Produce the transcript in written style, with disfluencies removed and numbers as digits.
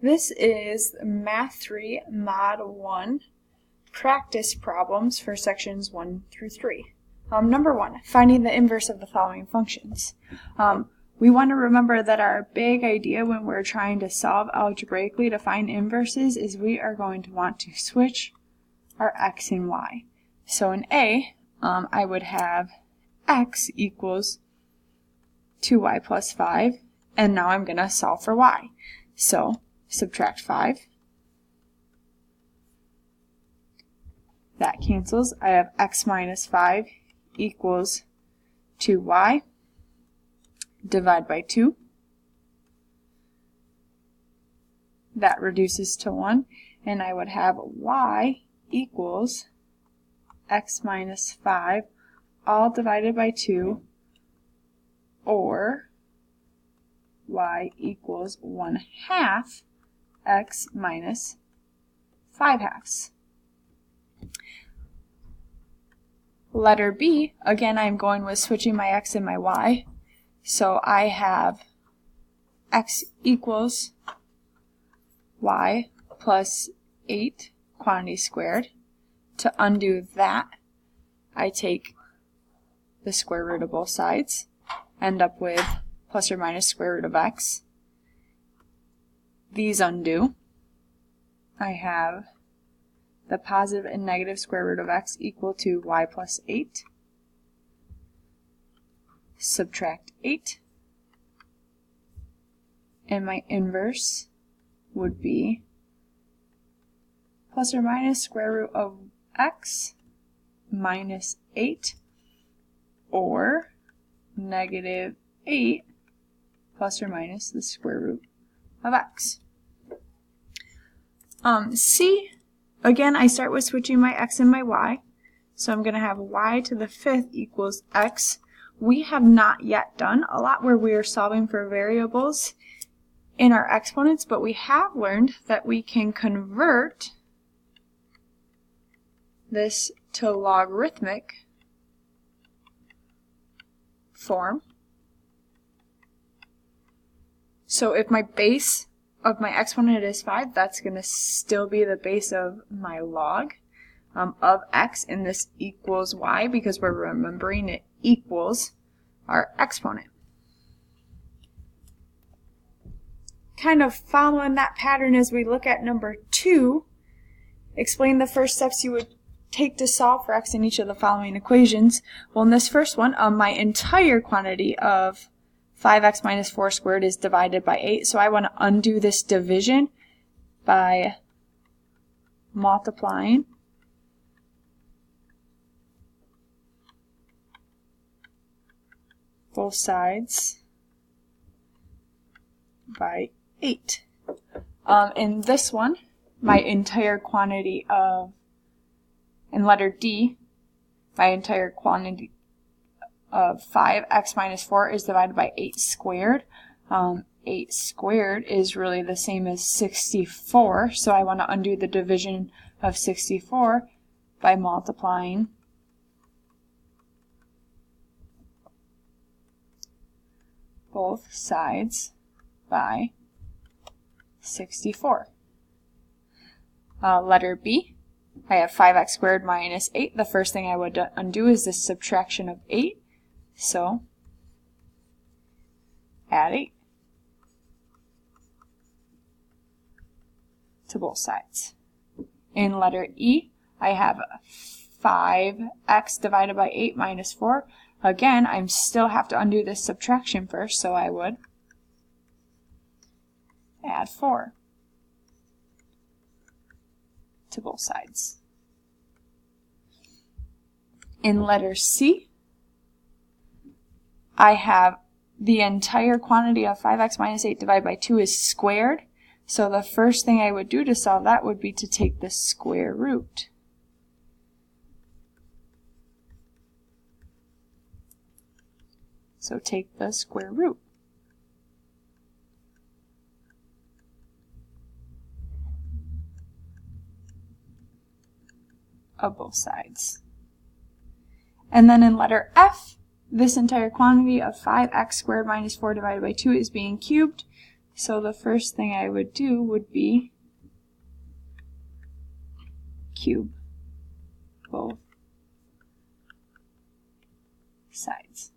This is Math 3 Mod 1 practice problems for sections 1 through 3. Number 1, finding the inverse of the following functions. We want to remember that our big idea when we're trying to solve algebraically to find inverses is we are going to want to switch our x and y. So in A, I would have x equals 2y plus 5, and now I'm going to solve for y. So subtract 5. That cancels. I have x minus 5 equals 2y. Divide by 2. That reduces to 1. And I would have y equals x minus 5 all divided by 2, or y equals 1/2 x minus 5/2. Letter B, again I'm going with switching my x and my y. So I have x equals y plus 8 quantity squared. To undo that, I take the square root of both sides, end up with plus or minus square root of x. These undo. I have the positive and negative square root of x equal to y plus 8. Subtract 8. And my inverse would be plus or minus square root of x minus 8, or negative 8 plus or minus the square root of x. C, again I start with switching my x and my y. So I'm going to have y to the 5th equals x. We have not yet done a lot where we are solving for variables in our exponents, but we have learned that we can convert this to logarithmic form. So if my base of my exponent is 5, that's going to still be the base of my log of x, and this equals y because we're remembering it equals our exponent. Kind of following that pattern as we look at number 2, explain the first steps you would take to solve for x in each of the following equations. Well, in this first one, my entire quantity of 5x minus 4 squared is divided by 8, so I want to undo this division by multiplying both sides by 8. In this one, my entire quantity of, in letter D, my entire quantity of 5x minus 4 is divided by 8 squared. 8 squared is really the same as 64, so I want to undo the division of 64 by multiplying both sides by 64. Letter B, I have 5x squared minus 8. The first thing I would undo is this subtraction of 8. So, add 8 to both sides. In letter E, I have 5x divided by 8 minus 4. Again, I still have to undo this subtraction first, so I would add 4 to both sides. In letter C, I have the entire quantity of 5x minus 8 divided by 2 is squared. So the first thing I would do to solve that would be to take the square root. So take the square root of both sides. And then in letter F, this entire quantity of 5x squared minus 4 divided by 2 is being cubed. So the first thing I would do would be cube both sides.